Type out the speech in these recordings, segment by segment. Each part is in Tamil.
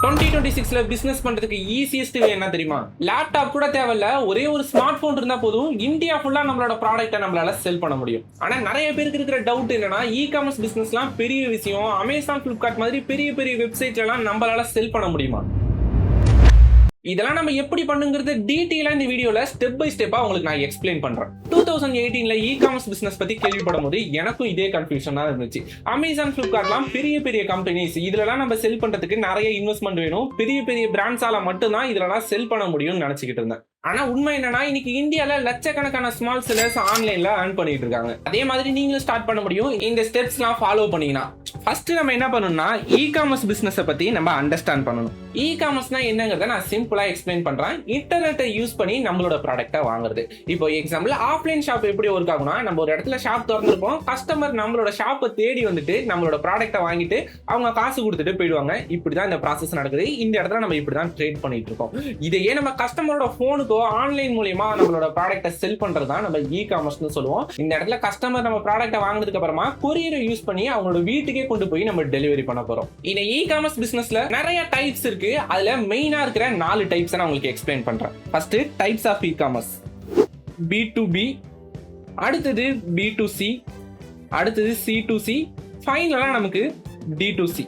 2026ல பிசினஸ் பண்றதுக்கு ஈஸியஸ்ட் வே என்ன தெரியுமா? லேப்டாப் கூட தேவையில்ல, ஒரே ஒரு ஸ்மார்ட் போன் இருந்தா போதும், இந்தியா ஃபுல்லா நம்மளோட ப்ராடக்ட்டை நம்மளால செல் பண்ண முடியும். ஆனா நிறைய பேருக்கு இருக்கிற டவுட் என்னன்னா, இ-காமர்ஸ் பிசினஸ்லாம் பெரிய விஷயம், அமேசான், பிளிப்கார்ட் மாதிரி பெரிய பெரிய வெப்சைட்ல எல்லாம் நம்மளால செல் பண்ண முடியுமா? இதெல்லாம் நம்ம எப்படி பண்ணுங்கிறது டீடைலா இந்த வீடியோல ஸ்டெப் பை ஸ்டெப்பா உங்களுக்கு நான் எக்ஸ்பிளைன் பண்றேன். 2018ல இ-காமர்ஸ் பிசினஸ் பத்தி கேள்விப்படும் போது எனக்கும் இதே கன்ஃபியூஷனா இருந்துச்சு. அமேசான், பிளிப்கார்ட்லாம் பெரிய பெரிய கம்பெனிஸ், இதுலலாம் நம்ம செல் பண்றதுக்கு நிறைய இன்வெஸ்ட்மெண்ட் வேணும், பெரிய பெரிய பிராண்ட்ஸால மட்டும்தான் இதெல்லாம் செல் பண்ண முடியும்னு நினைச்சுக்கிட்டு இருந்தேன். ஆனா உண்மை என்னன்னா, இன்னைக்கு இந்தியால லட்சக்கணக்கான ஸ்மால் செல்லர்ஸ் ஆன்லைன்ல earn பண்ணிட்டு இருக்காங்க. அதே மாதிரி நீங்களும் ஸ்டார்ட் பண்ண முடியும் இந்த ஸ்டெப்ஸ்லாம் ஃபாலோ பண்ணீங்கன்னா. ஃபர்ஸ்ட் நம்ம என்ன பண்ணணும்னா, இ-காமர்ஸ் பிசினஸ் பத்தி நம்ம அண்டர்ஸ்டாண்ட் பண்ணணும். இ-காமர்ஸ்னா என்னங்கறத நான் சிம்பிளா எக்ஸ்பிளைன் பண்றேன். இன்டர்நெட்டை யூஸ் பண்ணி நம்மளோட ப்ராடக்ட்டை வாங்குறது. இப்போ எக்ஸாம்பிள் ஆஃப்லைன் ஷாப் எப்படி ஒர்க் ஆகும்னா, நம்ம ஒரு இடத்துல ஷாப் திறந்திருப்போம், கஸ்டமர் நம்மளோட ஷாப்பை தேடி வந்துட்டு நம்மளோட ப்ராடக்ட்டை வாங்கிட்டு அவங்க காசு கொடுத்துட்டு போயிடுவாங்க. இப்படிதான் இந்த ப்ராசஸ் நடக்குது. இந்த இடத்துல நம்ம இப்படிதான் ட்ரேட் பண்ணிட்டு இருக்கோம். இதையே நம்ம கஸ்டமரோட போனுக்கோ ஆன்லைன் மூலமா நம்மளோட ப்ராடக்ட்டை செல் பண்றது தான் நம்ம இ-காமர்ஸ்னு சொல்லுவோம். இந்த இடத்துல கஸ்டமர் நம்ம ப்ராடக்ட்டை வாங்குனதுக்கு அப்புறமா கொரியரை யூஸ் பண்ணி அவங்களோட வீட்டுக்கே கொண்டு போய் நம்ம டெலிவரி பண்ண போறோம். இந்த இ-காமர்ஸ் பிசினஸ்ல நிறைய டைப்ஸ் இருக்கு. அதுல மெயினா இருக்கிற 4 டைப்ஸ் நான் உங்களுக்கு எக்ஸ்பிளைன் பண்றேன். First types of e-commerce. B2B, அடுத்தது B2C, அடுத்தது C2C, ஃபைனலா நமக்கு D2C.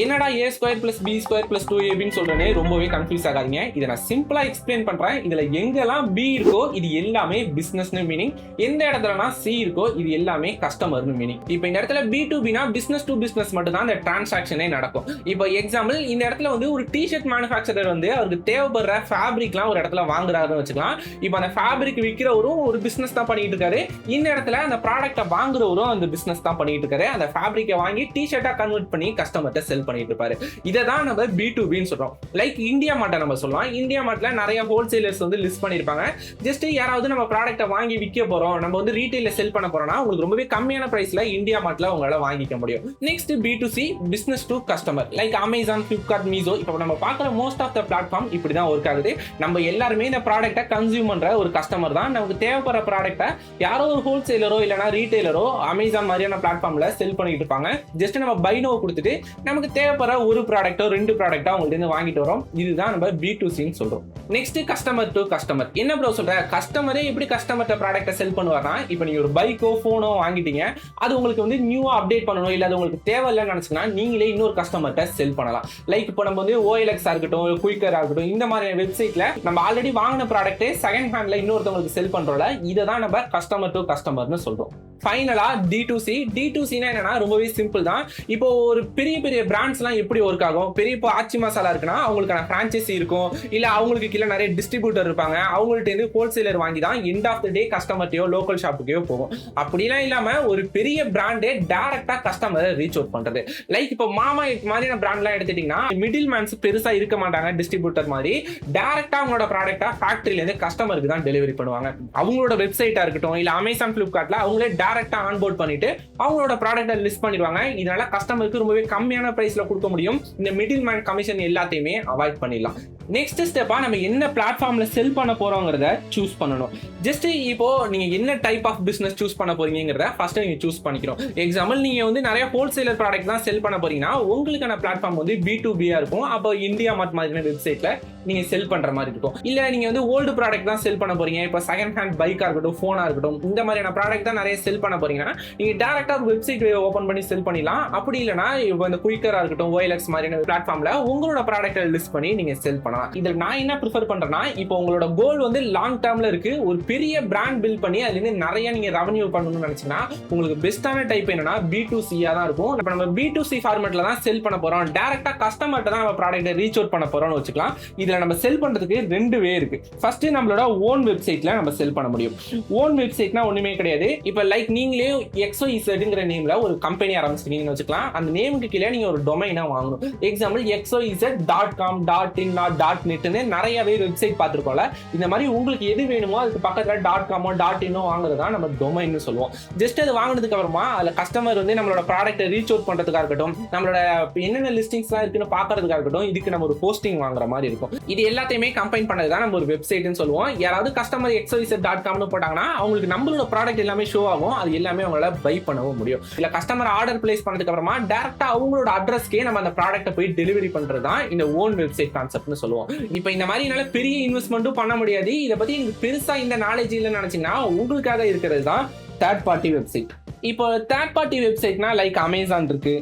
என்னடா A² + B² + 2AB சொல்றேனே, ரொம்பவே கன்ஃபியூஸ் ஆகாதீங்க. இதை நான் சிம்பிளா எக்ஸ்பிளைன் பண்றேன். இதுல எங்கெல்லாம் B இருக்கோ இது எல்லாமே பிசினஸ்னு மீனிங், எந்த இடத்துலனா C இருக்கோ இது எல்லாமே கஸ்டமர்னு மீனிங். இப்போ இந்த இடத்துல B2Bனா பிசினஸ் டு பிசினஸ் மட்டும் தான் இந்த டிரான்சாக்ஷனே நடக்கும். இப்போ எக்ஸாம்பிள் இந்த இடத்துல வந்து ஒரு டி-ஷர்ட் மேனுஃபேக்சரர் வந்து அவருக்கு தேவைப்படுற ஃபேப்ரிக்லாம் ஒரு இடத்துல வாங்குறாருன்னு வச்சுக்கலாம். இப்போ அந்த ஃபேப்ரிக் விற்கிறவரும் ஒரு பிசினஸ் தான் பண்ணிட்டு இருக்காரு. இந்த இடத்துல அந்த ப்ராடக்ட்டை வாங்குறவரும் அந்த பிசினஸ் தான் பண்ணிட்டு இருக்காரு. அந்த ஃபேப்ரிக்கை வாங்கி டி-ஷர்ட்டா கன்வெர்ட் பண்ணி கஸ்டமர்ட்ட செல் பண்ணிட்டு இருப்பாரு. இததான் நம்ம B2B ன்னு சொல்றோம். லைக் இந்தியா மார்ட் நம்ம சொல்லலாம். இந்தியா மார்ட்ல நிறைய ஹோல்சேலர்ஸ் வந்து லிஸ்ட் பண்ணிருப்பாங்க. ஜஸ்ட் யாராவது நம்ம ப்ராடக்ட்டை வாங்கி விற்க போறோம், நம்ம வந்து ரீட்டைல்ல செல் பண்ண போறோம்னா உங்களுக்கு ரொம்பவே கம்மியான பிரைஸ்ல இந்தியா மார்ட்ல உங்களால வாங்கிக்க முடியும். Next B2C, business to customer. Like Amazon, Flipkart, Meesho. இப்போ நம்ம பார்க்குற மோஸ்ட் ஆஃப் த பிளாட்ஃபார்ம் இப்படி தான் ஒர்க் ஆகுது. நம்ம எல்லாருமே இந்த ப்ராடக்ட்டை கன்சியூம் பண்ற ஒரு கஸ்டமர் தான். நமக்கு தேவைப்படுற ப்ராடக்ட்டை யாரோ ஒரு ஹோல்சேலரோ இல்லைனா ரீட்டைலரோ அமேசான் மாதிரியான பிளாட்ஃபார்ம்ல செல் பண்ணிட்டு இருப்பாங்க. ஜஸ்ட் நம்ம பை நோ கொடுத்துட்டு நமக்கு தேவைப்படுற ஒரு ப்ராடக்ட்டோ 2 ப்ராடக்ட்டோ அவங்கள்ட்ட இருந்து வாங்கிட்டு வரோம். இதுதான் நம்ம B2C ன்னு சொல்றோம். Next customer to customer. என்ன ப்ரோ சொல்ற, கஸ்டமரே எப்படி கஸ்டமர்ட்ட ப்ராடக்ட்டை செல் பண்ணுவார்னா, இப்போ நீங்க ஒரு பைக்கோ ஃபோனோ வாங்கிட்டீங்க, அது உங்களுக்கு வந்து நியூவா அப்டேட் பண்ணணும், இல்ல அது உங்களுக்கு தேவையில்லைன்னு நினைச்சீங்கன்னா நீங்களே இன்னொரு கஸ்டமர்ட்ட செல் பண்ணலாம். லைக் இப்போ நம்ம வந்து OLX இருக்கட்டும், குயிக்கர் இருக்கட்டும், இந்த மாதிரி வெப்சைட்ல நம்ம ஆல்ரெடி வாங்கின ப்ராடக்ட்டே செகண்ட் ஹேண்ட்ல இன்னொருத்தவங்களுக்கு செல் பண்றோம்ல, இதை தான் நம்ம கஸ்டமர் டு கஸ்டமர்னு சொல்றோம். ஃபைனலா D2C. D2Cனா என்னன்னா ரொம்பவே சிம்பிள் தான். இப்போ ஒரு பெரிய பெரிய பிராண்ட்ஸ்லாம் எப்படி ஒர்க் ஆகும், பெரிய இப்போ ஆச்சி மசாலா இருக்குன்னா அவங்களுக்கான பிரான்ச்சைசி இருக்கும், இல்ல அவங்களுக்கு கீழே நிறைய டிஸ்ட்ரிபியூட்டர் இருப்பாங்க, அவங்கள்ட்ட இருந்து ஹோல்சேலர் வாங்கி தான் எண்ட் ஆஃப் த டே கஸ்டமர்ட்டையோ லோக்கல் ஷாப்புக்கோ போகும். அப்படிலாம் இல்லாம ஒரு பெரிய பிராண்டே டைரக்டா கஸ்டமரை ரீச் அவுட் பண்றது. லைக் இப்போ மாமா மாதிரியான பிராண்ட்லாம் எடுத்துட்டீங்கன்னா மிடில் மேன்ஸ் பெருசா இருக்க மாட்டாங்க, டிஸ்ட்ரிபியூட்டர் மாதிரி டைரக்டா அவங்களோட ப்ராடக்ட்டா ஃபேக்டரியில இருந்து கஸ்டமருக்கு தான் டெலிவரி பண்ணுவாங்க. அவங்களோட வெப்சைட்டா இருக்கட்டும், இல்ல அமேசான், பிளிப்கார்ட்ல அவங்களே டைரக்டா ஆன்போர்ட் பண்ணிட்டு அவங்களோட ப்ராடக்ட்டை லிஸ்ட் பண்ணிடுவாங்க. இதனால கஸ்டமருக்கு ரொம்பவே கம்மியான பிரைஸ்ல கொடுக்க முடியும். இந்த மிடில் மேன் கமிஷன் எல்லாத்தையுமே அவாய்ட் பண்ணிடலாம். நெக்ஸ்ட் ஸ்டெப்பா நம்ம என்ன பிளாட்ஃபார்ம்ல செல் பண்ண போறோங்கிறத சூஸ் பண்ணணும். ஜஸ்ட் இப்போ நீங்க என்ன டைப் ஆஃப் பிசினஸ் சூஸ் பண்ண போறீங்கிறத ஃபர்ஸ்ட் நீங்க சூஸ் பண்ணிக்கணும். எக்ஸாம்பிள் நீங்க வந்து நிறைய ஹோல்சேலர் ப்ராடக்ட் தான் செல் பண்ண போறீங்கன்னா உங்களுக்கான பிளாட்ஃபார்ம் வந்து B2B-ஆ இருக்கும். அப்போ இந்தியா மார்ட் மாதிரியான வெப்சைட்ல நீங்க செல் பண்ற மாதிரி இருக்கும். இல்ல நீங்க வந்து ஓல்டு ப்ராடக்ட் தான் செல் பண்ண போறீங்க, இப்போ செகண்ட் ஹேண்ட் பைக்கா இருக்கட்டும், போனா இருக்கட்டும், இந்த மாதிரியான ப்ராடக்ட் தான் நிறைய செல் பண்ண போறீங்கன்னா நீங்க டைரக்டா வெப்சைட் ஓபன் பண்ணி செல் பண்ணிடலாம். அப்படி இல்லைன்னா இப்போ இந்த குயிக்கரா இருக்கட்டும், OLX மாதிரியான பிளாட்ஃபார்ம்ல உங்களோட ப்ராடக்ட்டை லிஸ்ட் பண்ணி நீங்க செல் பண்ணலாம். இதுல நான் என்ன ப்ரிஃபர் பண்றேன்னா, இப்போ உங்களோட கோல் வந்து லாங் டேர்ம்ல இருக்கு, ஒரு பெரிய பிராண்ட் பில்ட் பண்ணி அதுல இருந்து நிறைய நீங்க ரெவென்யூ பண்ணணும்னு நினைச்சீங்கன்னா உங்களுக்கு பெஸ்டான டைப் என்னன்னா B2C-ஆ தான் இருக்கும். இப்போ நம்ம B2C ஃபார்மேட்ல தான் செல் பண்ண போறோம், டைரக்டா கஸ்டமர்ட்ட தான் நம்ம ப்ராடக்ட்டை ரீச் அவுட் பண்ண போறோம்னு வச்சுக்கலாம். இதுல நம்ம செல் பண்றதுக்கு 2 வே இருக்கு. ஃபர்ஸ்ட் நம்மளோட ஓன் வெப்சைட்ல நம்ம செல் பண்ண முடியும். ஓன் வெப்சைட்னா ஒண்ணுமே கிடையாது. இப்போ லைக் நீங்களே XYZங்கிற நேம்ல ஒரு கம்பெனி ஆரம்பிச்சிட்டீங்கன்னு வச்சுக்கலாம். அந்த நேமுக்கு கீழே நீங்க ஒரு டொமைனா வாங்கணும். எக்ஸாம்பிள் XYZ.com, .in, .net நிறையவே வெப்சைட் பார்த்துருக்கோம்ல. இந்த மாதிரி உங்களுக்கு எது வேணுமோ அதுக்கு பக்கத்துல .com, .in வாங்குறதா நம்ம டொமைன் சொல்லுவோம். ஜஸ்ட் அது வாங்கினதுக்கு அப்புறமா அதுல கஸ்டமர் வந்து நம்மளோட ப்ராடக்ட்டை ரீச் அவுட் பண்றதுக்காக இருக்கட்டும், நம்மளோட என்னென்ன லிஸ்டிங்ஸ்லாம் இருக்குன்னு பாக்குறதுக்காக இருக்கட்டும், இதுக்கு நம்ம ஒரு போஸ்டிங் வாங்குற மாதிரி இருக்கும். இது எல்லாத்தையுமே கம்பைன் பண்ணதுதான் நம்ம ஒரு வெப்சைட்னு சொல்லுவோம். யாராவது கஸ்டமர் XYZ.com போட்டாங்கன்னா அவங்களுக்கு நம்மளோட ப்ராடக்ட் எல்லாமே ஷோ ஆகும். இருக்கும், அது எல்லாமே அவங்களால பை பண்ணவும் முடியும். இல்ல கஸ்டமர் ஆர்டர் பிளேஸ் பண்ணதுக்கு அப்புறமா டைரக்டா அவங்களோட அட்ரஸ்க்கே நம்ம அந்த ப்ராடக்ட்டை போய் டெலிவரி பண்றது தான் இந்த ஓன் வெப்சைட் கான்செப்ட்னு சொல்லுவோம். இப்போ இந்த மாதிரி என்னால பெரிய இன்வெஸ்ட்மெண்ட்டும் பண்ண முடியாது, இதை பத்தி எனக்கு பெருசா இந்த நாலேஜ் இல்லைன்னு நினைச்சீங்கன்னா உங்களுக்காக இருக்கிறது தான் தேர்ட் பார்ட்டி வெப்சைட். இப்போ தேர்ட் பார்ட்டி வெப்சைட்னா லைக் அமேசான் இருக்கு,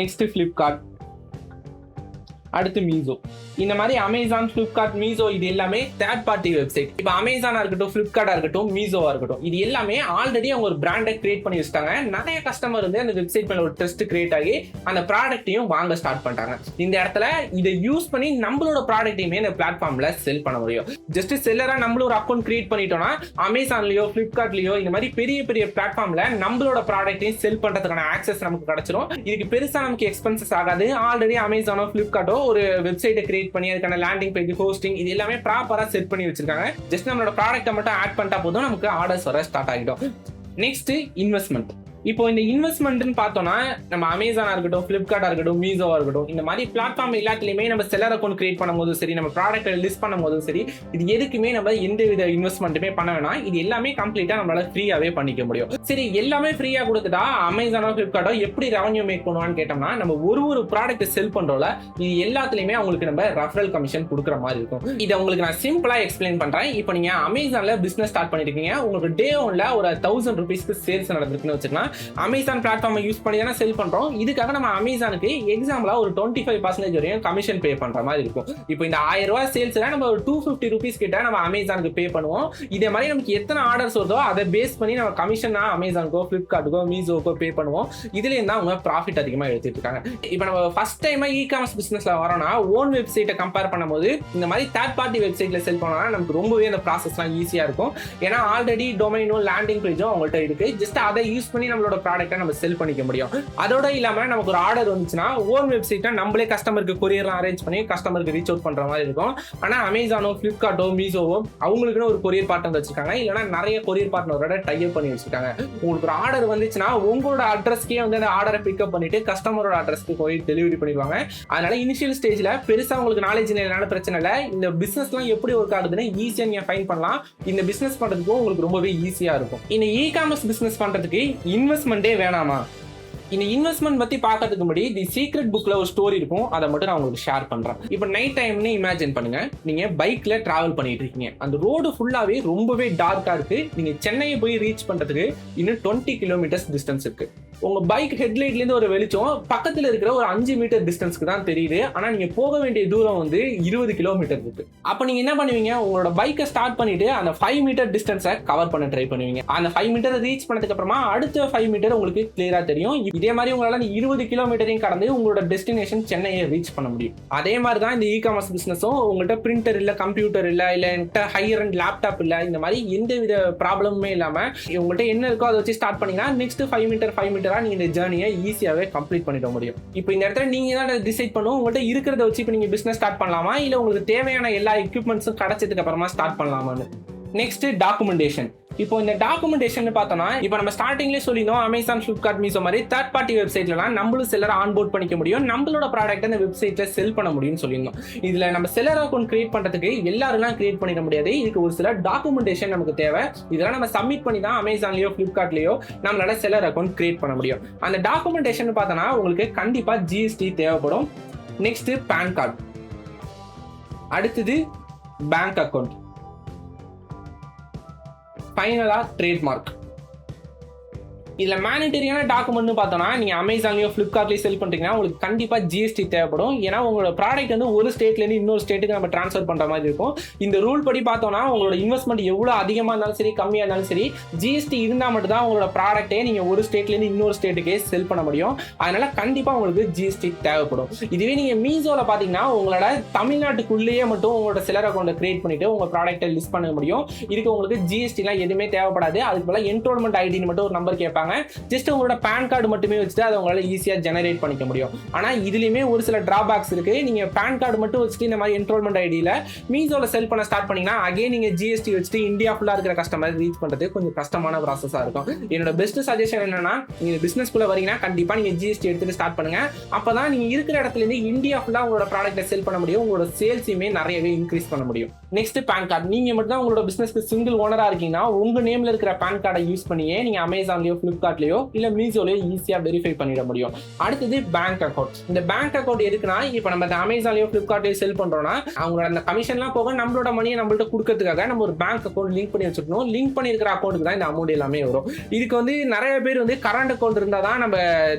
நெக்ஸ்ட் ஃபிளிப்கார்ட், அடுத்து மீசோ. இந்த மாதிரி அமேசான், ஃபிளிப்கார்ட், மீசோ இது எல்லாமே தேர்ட் பார்ட்டி வெப்சைட். இப்போ அமேசானா இருக்கட்டும், ஃபிளிப்கார்ட்டா இருக்கட்டும், மீசோவா இருக்கட்டும், இது எல்லாமே ஆல்ரெடி அவங்க ஒரு பிராண்டை கிரியேட் பண்ணி வச்சுட்டாங்க. நிறைய கஸ்டமர் வந்து அந்த வெப்சைட் மேல ஒரு ட்ரஸ்ட் கிரியேட் ஆகி அந்த ப்ராடக்ட்டையும் வாங்க ஸ்டார்ட் பண்ணிட்டாங்க. இந்த இடத்துல இதை யூஸ் பண்ணி நம்மளோட ப்ராடக்ட்டையுமே இந்த பிளாட்ஃபார்ம்ல செல் பண்ண முடியும். ஜஸ்ட் செல்லரா நம்மள ஒரு அக்கௌண்ட் கிரியேட் பண்ணிட்டோம்னா அமேசான்லயோ ஃபிளிப்கார்ட்லயோ இந்த மாதிரி பெரிய பெரிய பிளாட்ஃபார்ம்ல நம்மளோட ப்ராடக்ட்டையும் செல் பண்றதுக்கான ஆக்சஸ் நமக்கு கிடைச்சிரும். இதுக்கு பெருசா நமக்கு எக்ஸ்பென்சஸ் ஆகாது. ஆல்ரெடி அமேசானோ ஃபிளிப்கார்ட்டோ ஒரு வெப்சைட்டை கிரியேட் பண்ணி அதுக்கான லேண்டிங் பேஜ், ஹோஸ்டிங் இது எல்லாமே ப்ராப்பரா செட் பண்ணி வச்சிருக்காங்க. ஜஸ்ட் நம்மளோட ப்ராடக்ட்டை மட்டும் ஆட் பண்ணிட்டா போதும், நமக்கு ஆர்டர்ஸ் வர ஸ்டார்ட் ஆகிடும். Next investment. இப்போ இந்த இன்வெஸ்ட்மெண்ட்னு பார்த்தோம்னா நம்ம அமேசானா இருக்கட்டும், ஃபிளிப்கார்ட்டா இருக்கட்டும், மீசோவா இருக்கட்டும், இந்த மாதிரி பிளாட்ஃபார்ம் எல்லாத்துலயுமே நம்ம செல்லர் அக்கௌண்ட் கிரியேட் பண்ணும்போது சரி, நம்ம ப்ராடக்ட்டை லிஸ்ட் பண்ணும்போதும் சரி, இது எதுக்குமே நம்ம எந்த வித இன்வெஸ்ட்மெண்ட்டுமே பண்ண வேணாம். இது எல்லாமே கம்ப்ளீட்டா நம்மளால ஃப்ரீயாவே பண்ணிக்க முடியும். சரி, எல்லாமே ஃப்ரீயா கொடுத்துட்டா அமேசானோ ஃபிளிப்கார்ட்டோ எப்படி ரெவன்யூ மேக் பண்ணுவான்னு கேட்டோம்னா, நம்ம ஒரு ப்ராடக்ட் செல் பண்றோம்ல, இது எல்லாத்துலயுமே அவங்களுக்கு நம்ம ரெஃபரல் கமிஷன் கொடுக்குற மாதிரி இருக்கும். இதை உங்களுக்கு நான் சிம்பிளா எக்ஸ்பிளைன் பண்றேன். இப்போ நீங்க அமேசான்ல பிசினஸ் ஸ்டார்ட் பண்ணிருக்கீங்க, உங்களுக்கு டே ஒன்ல ஒரு 1000 rupeesக்கு சேல்ஸ் நடந்திருக்குன்னு வச்சுக்கலாம். அமேசான் பிளாட்ஃபார்மை யூஸ் பண்ணி தானே செல் பண்றோம். இதுக்காக நம்ம அமேசானுக்கு எக்ஸாம்பிளா ஒரு 25% வரையும் கமிஷன் பே பண்ற மாதிரி இருக்கும். இப்போ இந்த 1000 ரூபாய் சேல்ஸ்ல நம்ம ஒரு 250 rupees கிட்ட நம்ம அமேசானுக்கு பே பண்ணுவோம். இதே மாதிரி நமக்கு எத்தனை ஆர்டர்ஸ் வருதோ அதை பேஸ் பண்ணி நம்ம கமிஷனா அமேசானுக்கோ, ஃபிளிப்கார்ட்டுக்கோ, மீசோக்கோ பே பண்ணுவோம். இதுல இருந்தா அவங்க ப்ராஃபிட் அதிகமா எடுத்துட்டு இருக்காங்க. இப்போ நம்ம ஃபர்ஸ்ட் டைமா இ-காமர்ஸ் பிசினஸ்ல வரோம்னா ஓன் வெப்சைட்டை கம்பேர் பண்ணும்போது இந்த மாதிரி தேர்ட் பார்ட்டி வெப்சைட்ல செல் பண்ணோம்னா நமக்கு ரொம்பவே அந்த ப்ராசஸ்லாம் ஈஸியா இருக்கும். ஏன்னா ஆல்ரெடி டொமைனோ, லேண்டிங் பேஜும் அவங்கள்ட்ட இருக்கு. ஜஸ்ட் அதை யூஸ் பண்ணி நம்மளோட ப்ராடக்ட்டை நம்ம செல் பண்ணிக்க முடியும். அதோட இல்லாம நமக்கு ஒரு ஆர்டர் வந்துச்சுன்னா ஓன் வெப்சைட்டை நம்மளே கஸ்டமருக்கு கொரியர்லாம் அரேஞ்ச் பண்ணி கஸ்டமருக்கு ரீச் அவுட் பண்ற மாதிரி இருக்கும். ஆனா அமேசானோ, ஃபிளிப்கார்ட்டோ, மீசோவோ அவங்களுக்குன்னு ஒரு கொரியர் பார்ட்னர் வச்சிருக்காங்க, இல்லைன்னா நிறைய கொரியர் பார்ட்னரோட டைப் பண்ணி வச்சிருக்காங்க. உங்களுக்கு ஒரு ஆர்டர் வந்துச்சுன்னா உங்களோட அட்ரஸ்க்கே வந்து அந்த ஆர்டரை பிக்கப் பண்ணிட்டு கஸ்டமரோட அட்ரஸ்க்கு போய் டெலிவரி பண்ணிடுவாங்க. அதனால இனிஷியல் ஸ்டேஜ்ல பெருசா உங்களுக்கு நாலேஜ் இல்லைனால பிரச்சனை இல்லை. இந்த பிசினஸ்லாம் எப்படி ஒர்க் ஆகுதுன்னு ஈஸியா நீங்க ஃபைண்ட் பண்ணலாம். இந்த பிசினஸ் பண்றதுக்கு உங்களுக்கு ரொம்பவே ஈஸியா இருக்கும். இந்த இ-காமர்ஸ் பிசினஸ் பண்றதுக்கு இன்வெஸ்ட்மெண்டே வேணாமா? இந்த இன்வெஸ்ட்மெண்ட் பத்தி பார்க்கறதுக்கு முன்னாடி தி சீக்ரெட் புக்ல ஒரு ஸ்டோரி இருக்கும், அதை மட்டும் நான் உங்களுக்கு ஷேர் பண்றேன். இப்போ நைட் டைம்னு இமேஜின் பண்ணுங்க, நீங்க பைக்ல டிராவல் பண்ணிட்டு இருக்கீங்க. அந்த ரோடு ஃபுல்லாவே ரொம்பவே டார்க்கா இருக்கு. நீங்க சென்னையை போய் ரீச் பண்றதுக்கு இன்னும் 20 kilometers டிஸ்டன்ஸ் இருக்கு. உங்க பைக் ஹெட்லைட்ல இருந்து ஒரு வெளிச்சம் பக்கத்துல இருக்கிற ஒரு 5 மீட்டர் டிஸ்டன்ஸ்க்கு தான் தெரியுது. ஆனா நீங்க போக வேண்டிய தூரம் வந்து 20 கிலோமீட்டர் இருக்கு. அப்ப நீங்க என்ன பண்ணுவீங்க? உங்களோட பைக்கை ஸ்டார்ட் பண்ணிட்டு அந்த 5 மீட்டர் டிஸ்டன்ஸை கவர் பண்ண ட்ரை பண்ணுவீங்க. அந்த 5 மீட்டர் ரீச் பண்ணதுக்கு அப்புறமா அடுத்த 5 மீட்டர் உங்களுக்கு கிளியரா தெரியும். இதே மாதிரி உங்களால 20 கிலோமீட்டரையும் கடந்து உங்களோட டெஸ்டினேஷன் சென்னையை ரீச் பண்ண முடியும். அதே மாதிரி தான் இந்த இ-காமர்ஸ் பிசினஸும். உங்கள்கிட்ட பிரிண்டர் இல்ல, கம்ப்யூட்டர் இல்ல, இல்ல ஹையர் அண்ட் லேப்டாப் இல்ல, இந்த மாதிரி எந்த வித ப்ராப்ளமுமே இல்லாம உங்கள்கிட்ட என்ன இருக்கோ அதை வச்சு ஸ்டார்ட் பண்ணீங்கன்னா நெக்ஸ்ட் 5 மீட்டரா நீங்க இந்த ஜர்னியை ஈஸியாவே கம்ப்ளீட் பண்ணிட முடியும். இப்போ இந்த இடத்துல நீங்க தான் டிசைட் பண்ணுவோம், உங்கள்கிட்ட இருக்கிறத வச்சு இப்போ நீங்க பிசினஸ் ஸ்டார்ட் பண்ணலாமா, இல்ல உங்களுக்கு தேவையான எல்லா எக்யூப்மெண்ட்ஸும் கிடைச்சதுக்கு அப்புறமா ஸ்டார்ட் பண்ணலாமான்னு. Next documentation. இப்போ இந்த டாக்குமெண்டேஷன் பார்த்தோம்னா, இப்போ நம்ம ஸ்டார்டிங்லேயே சொல்லியிருந்தோம் அமேசான், ஃபிளிப்கார்ட், மீசோ மாதிரி தேர்ட் பார்ட்டி வெப்சைட்லாம் நம்மளும் செல்லரை ஆன்போர்ட் பண்ணிக்க முடியும், நம்மளோட ப்ராடக்ட் அந்த வெப்சைட்ல செல் பண்ண முடியும்னு சொல்லியிருந்தோம். இதுல நம்ம செல்லர் அக்கௌண்ட் கிரியேட் பண்றதுக்கு எல்லாரும் கிரியேட் பண்ணிக்க முடியாது. இதுக்கு ஒரு சில டாக்குமெண்டேஷன் நமக்கு தேவை. இதெல்லாம் நம்ம சப்மிட் பண்ணி தான் அமேசான்லயோ, ஃபிளிப்கார்ட்லயோ நம்மளால செல்லர் அக்கௌண்ட் கிரியேட் பண்ண முடியும். அந்த டாக்குமெண்டேஷன் பார்த்தோம்னா உங்களுக்கு கண்டிப்பா GST தேவைப்படும். நெக்ஸ்ட் பேன் கார்டு, அடுத்தது பேங்க் அக்கௌண்ட், ஃபைனலா ட்ரேட்மார்க். இதுல மேனிட்டரியான டாக்குமெண்ட் பார்த்தோம்னா, நீங்க அமேசான்லயோ, ஃபிளிப்கார்ட்லயோ செல் பண்றீங்கன்னா உங்களுக்கு கண்டிப்பா GST தேவைப்படும். ஏன்னா உங்களோட ப்ராடக்ட் வந்து ஒரு ஸ்டேட்ல இருந்து இன்னொரு ஸ்டேட்டுக்கு நம்ம டிரான்ஸ்ஃபர் பண்ற மாதிரி இருக்கும். இந்த ரூல் படி பார்த்தோம்னா உங்களோட இன்வெஸ்ட்மெண்ட் எவ்வளவு அதிகமா இருந்தாலும் சரி, கம்மியா இருந்தாலும் சரி, GST இருந்தா மட்டும் தான் உங்களோட ப்ராடக்ட்டே நீங்க ஒரு ஸ்டேட்ல இருந்து இன்னொரு ஸ்டேட்டுக்கே செல் பண்ண முடியும். அதனால கண்டிப்பா உங்களுக்கு GST தேவைப்படும். இதுவே நீங்க மீசோல பாத்தீங்கன்னா உங்களோட தமிழ்நாட்டுக்குள்ளேயே மட்டும் உங்களோட செல்லர் அக்கௌண்ட் கிரியேட் பண்ணிட்டு உங்க ப்ராடக்ட்டை லிஸ்ட் பண்ண முடியும். இதுக்கு உங்களுக்கு GST எல்லாம் எதுவுமே தேவைப்படாது. அதுக்கு பதிலா என்ரோல்மெண்ட் ஐடின்னு மட்டும் ஒரு நம்பர் கேட்பாங்க. கொடுப்பாங்க. ஜஸ்ட் உங்களோட பேன் கார்டு மட்டுமே வச்சுட்டு அதை உங்களால ஈஸியா ஜெனரேட் பண்ணிக்க முடியும். ஆனா இதுலயுமே ஒரு சில டிராபேக்ஸ் இருக்கு. நீங்க பேன் கார்டு மட்டும் வச்சுட்டு இந்த மாதிரி என்ரோல்மெண்ட் ஐடியில மீசோல செல் பண்ண ஸ்டார்ட் பண்ணீங்கன்னா அகைன் நீங்க ஜிஎஸ்டி வச்சுட்டு இந்தியா ஃபுல்லா இருக்கிற கஸ்டமர் ரீச் பண்றது கொஞ்சம் கஷ்டமான ப்ராசஸா இருக்கும். என்னோட பெஸ்ட் சஜஷன் என்னன்னா, நீங்க பிசினஸ்க்குள்ள வரீங்கன்னா கண்டிப்பா நீங்க ஜிஎஸ்டி எடுத்துட்டு ஸ்டார்ட் பண்ணுங்க. அப்பதான் நீங்க இருக்கிற இடத்துல இருந்து இந்தியா ஃபுல்லா உங்களோட ப்ராடக்ட்டை செல் பண்ண முடியும். உங்களோட சேல்ஸையுமே நிறையவே இன்க்ரீஸ் பண்ண முடியும். Next PAN card. நீங்க மட்டும் தான் உங்களோட பிசினஸ்க்கு சிங்கிள் ஓனரா இருக்கீங்கன்னா உங்க நேம்ல இருக்கிற பேன் கார்டை யூஸ் பண்ணியே நீங்க அமேசான்லயோ பிளிப்கார்ட்லயோ இல்ல மீசோலயோ ஈஸியா வெரிஃபை பண்ணிட முடியும். அடுத்தது பேங்க் அக்கௌண்ட். இந்த பேங்க் அக்கௌண்ட் எதுக்குன்னா, இப்ப நம்ம அமேசான்லயோ பிளிப்கார்ட்லயோ செல் பண்றோம்னா அவங்களோட அந்த கமிஷன்லாம் போக நம்மளோட மணியை நம்மள்ட்ட கொடுக்கறதுக்காக நம்ம ஒரு பேங்க் அக்கௌண்ட் லிங்க் பண்ணி வச்சிருக்கணும். லிங்க் பண்ணிருக்கிற அக்கௌண்ட்டுக்கு தான் இந்த அமௌண்ட் எல்லாமே வரும். இதுக்கு நிறைய பேர் கரண்ட் அக்கௌண்ட் இருந்தா தான் நம்ம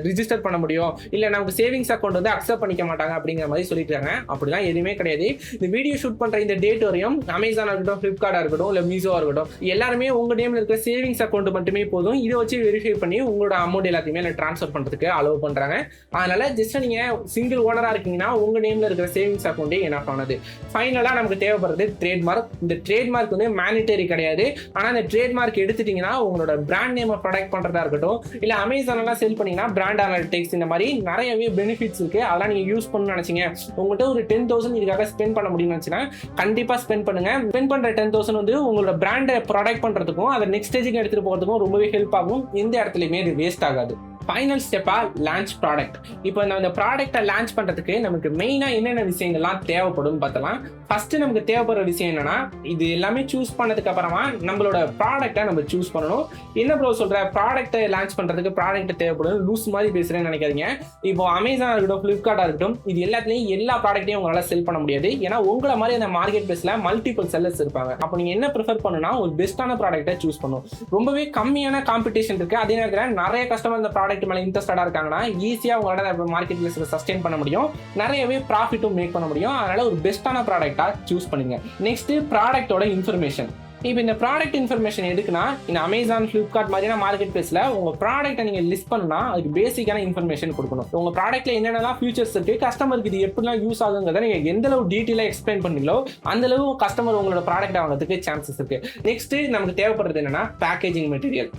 ரிஜிஸ்டர் பண்ண முடியும், இல்ல நமக்கு சேவிங்ஸ் அக்கௌண்ட் அக்செப்ட் பண்ணிக்க மாட்டாங்க அப்படிங்கிற மாதிரி சொல்லிட்டாங்க. அப்படிலாம் எதுவுமே கிடையாது. இந்த வீடியோ ஷூட் பண்ற இந்த டேட் வரையும் அமேசானா இருக்கட்டும், பிளிப்கார்ட்டா இருக்கட்டும், இல்ல மீசோவா இருக்கட்டும், எல்லாருமே உங்க நேம்ல இருக்கிற சேவிங்ஸ் அக்கௌண்ட் மட்டுமே போதும். இதை வச்சு வெரிஃபை பண்ணி உங்களோட அமௌண்ட் எல்லாத்தையுமே ட்ரான்ஸ்ஃபர் பண்றதுக்கு அலோவ் பண்றாங்க. அதனால ஜஸ்ட் நீங்க சிங்கிள் ஓனரா இருக்கீங்கன்னா உங்க நேம்ல இருக்கிற சேவிங்ஸ் அக்கௌண்டே என்ன ஆனது. ஃபைனலா நமக்கு தேவைப்படுறது ட்ரேட்மார்க். இந்த ட்ரேட்மார்க் மேனிட்டரி கிடையாது. ஆனா இந்த ட்ரேட்மார்க் எடுத்துட்டீங்கன்னா உங்களோட பிராண்ட் நேம் ப்ரொடெக்ட் பண்றதா இருக்கட்டும், இல்ல அமேசான்லாம் செல் பண்ணீங்கன்னா பிராண்ட் அனலிட்டிக்ஸ் இந்த மாதிரி நிறையவே பெனிஃபிட்ஸ் இருக்கு. அதெல்லாம் நீங்க யூஸ் பண்ணணும்னு நினைச்சீங்க, உங்கள்கிட்ட ஒரு 10,000 இதுக்காக ஸ்பெண்ட் பண்ண முடியும்னு நினைச்சீங்கன்னா கண்டிப்பா ஸ்பெண்ட் பண்ணுங்க. ஸ்பெண்ட் பண்ற 10,000 உங்களோட பிராண்டை ப்ரொடெக்ட் பண்றதுக்கும் அதை நெக்ஸ்ட் ஸ்டேஜுக்கு எடுத்துட்டு போறதுக்கும் ரொம்பவே ஹெல்ப் ஆகும். எந்த இடத்துலயுமே இது வேஸ்ட் ஆகாது. ஃபைனல் ஸ்டெப்பா லான்ச் ப்ராடக்ட். இப்போ இந்த ப்ராடக்ட்டை லான்ச் பண்றதுக்கு நமக்கு மெயினா என்னென்ன விஷயங்கள்லாம் தேவைப்படும் பார்த்தலாம். ஃபர்ஸ்ட் நமக்கு தேவைப்படுற விஷயம் என்னன்னா, இது எல்லாமே சூஸ் பண்ணதுக்கு அப்புறமா நம்மளோட ப்ராடக்ட்டை நம்ம சூஸ் பண்ணணும். என்ன ப்ரோ சொல்ற, ப்ராடக்ட்டை லான்ச் பண்றதுக்கு ப்ராடக்ட் தேவைப்படும், லூஸ் மாதிரி பேசுறேன்னு நினைக்காதீங்க. இப்போ அமேசான் இருக்கட்டும், பிளிப்கார்ட்டா இருக்கட்டும், இது எல்லாத்துலயும் எல்லா ப்ராடக்ட்டையும் உங்களால செல் பண்ண முடியாது. ஏன்னா உங்களை மாதிரி அந்த மார்க்கெட் பிளேஸ்ல மல்டிபிள் செல்லர்ஸ் இருப்பாங்க. அப்போ நீங்க என்ன ப்ரிஃபர் பண்ணுனா ஒரு பெஸ்ட்டான ப்ராடக்ட்டை சூஸ் பண்ணணும். ரொம்பவே கம்மியான காம்படிஷன் இருக்கு. அதே நேரத்தில் நிறைய கஸ்டமர் இந்த ப்ராடக்ட் மேல இன்ட்ரெஸ்டடா இருக்காங்கன்னா ஈஸியா உங்களால மார்க்கெட் பிளேஸ்ல சஸ்டெயின் பண்ண முடியும், நிறையவே ப்ராஃபிட்டும் மேக் பண்ண முடியும். அதனால ஒரு பெஸ்ட்டான ப்ராடக்ட்டா சூஸ் பண்ணுங்க. நெக்ஸ்ட் ப்ராடக்ட்டோட இன்ஃபர்மேஷன். இப்போ இந்த ப்ராடக்ட் இன்ஃபர்மேஷன் எதுக்குன்னா, இந்த அமேசான், பிளிப்கார்ட் மாதிரியான மார்க்கெட் பிளேஸ்ல உங்க ப்ராடக்ட்டை நீங்க லிஸ்ட் பண்ணா அதுக்கு பேசிக்கான இன்ஃபர்மேஷன் கொடுக்கணும். உங்க ப்ராடக்ட்ல என்னென்னலாம் ஃபியூச்சர்ஸ் இருக்கு, கஸ்டமருக்கு இது எப்படிலாம் யூஸ் ஆகுங்கிறத நீங்க எந்த அளவு டீட்டெயிலா எக்ஸ்பிளைன் பண்ணீங்களோ அந்த அளவு கஸ்டமர் உங்களோட ப்ராடக்ட் வாங்குறதுக்கு சான்சஸ் இருக்கு. நெக்ஸ்ட் நமக்கு தேவைப்படுறது என்னன்னா பேக்கேஜிங் மெட்டீரியல்.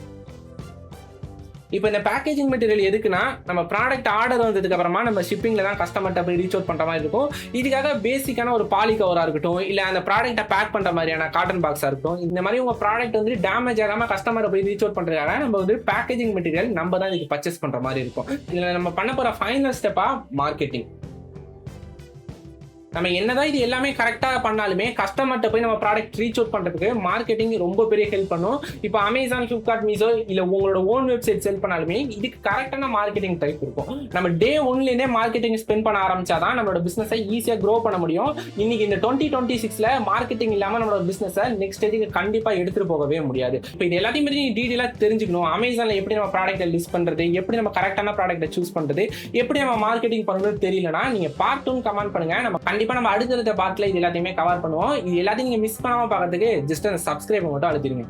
இப்போ இந்த பேக்கேஜிங் மெட்டீரியல் எதுக்குன்னா, நம்ம ப்ராடக்ட் ஆர்டர் வந்ததுக்கு அப்புறமா நம்ம ஷிப்பிங்ல தான் கஸ்டமர்கிட்ட போய் ரீச் அவுட் பண்ற மாதிரி இருக்கும். இதுக்காக பேசிக்கான ஒரு பாலி கவரா இருக்கட்டும், இல்ல அந்த ப்ராடக்ட்டை பேக் பண்ற மாதிரியான காட்டன் பாக்ஸா இருக்கட்டும், இந்த மாதிரி உங்க ப்ராடக்ட் டேமேஜ் ஆகாம கஸ்டமரை போய் ரீச் அவுட் பண்றதுக்காக நம்ம பேக்கேஜிங் மெட்டீரியல் நம்ம தான் இதுக்கு பர்ச்சேஸ் பண்ற மாதிரி இருக்கும். இதுல நம்ம பண்ண போற ஃபைனல் ஸ்டெப்பா மார்க்கெட்டிங். நம்ம என்னதான் இது எல்லாமே கரெக்டா பண்ணாலுமே கஸ்டமர்கிட்ட போய் நம்ம ப்ராடக்ட் ரீச் அவுட் பண்றதுக்கு மார்க்கெட்டிங் ரொம்ப பெரிய ஹெல்ப் பண்ணும். இப்போ அமேசான், பிளிப்கார்ட், மீசோ இல்ல உங்களோட ஓன் வெப்சைட் செல் பண்ணாலுமே இதுக்கு கரெக்டான மார்க்கெட்டிங் டைப் இருக்கும். நம்ம டே ஒன்லேருந்தே மார்க்கெட்டிங் ஸ்பெண்ட் பண்ண ஆரம்பிச்சாதான் நம்மளோட பிசினஸை ஈஸியா க்ரோ பண்ண முடியும். இன்னைக்கு இந்த 2026ல மார்க்கெட்டிங் இல்லாம நம்மளோட பிசினஸை நெக்ஸ்ட் ஸ்டேஜுக்கு கண்டிப்பா எடுத்துட்டு போகவே முடியாது. இப்போ இது எல்லாத்தையும் பத்தி நீ டீடைலா தெரிஞ்சுக்கணும். அமேசான்ல எப்படி நம்ம ப்ராடக்ட்டை லிஸ்ட் பண்றது, எப்படி நம்ம கரெக்டான ப்ராடக்ட்டை சூஸ் பண்றது, எப்படி நம்ம மார்க்கெட்டிங் பண்றது தெரியலனா நீங்க பார்ட் 2 கமெண்ட் பண்ணுங்க. நம்ம கண்டிப்பா நம்ம அடுத்த பார்ட்ல இது எல்லாத்தையுமே கவர் பண்ணுவோம். இது எல்லாத்தையும் நீங்க மிஸ் பண்ணாம பார்க்கிறதுக்கு ஜஸ்ட் அந்த சப்ஸ்கிரைப் மட்டும் அழுத்திடுங்க.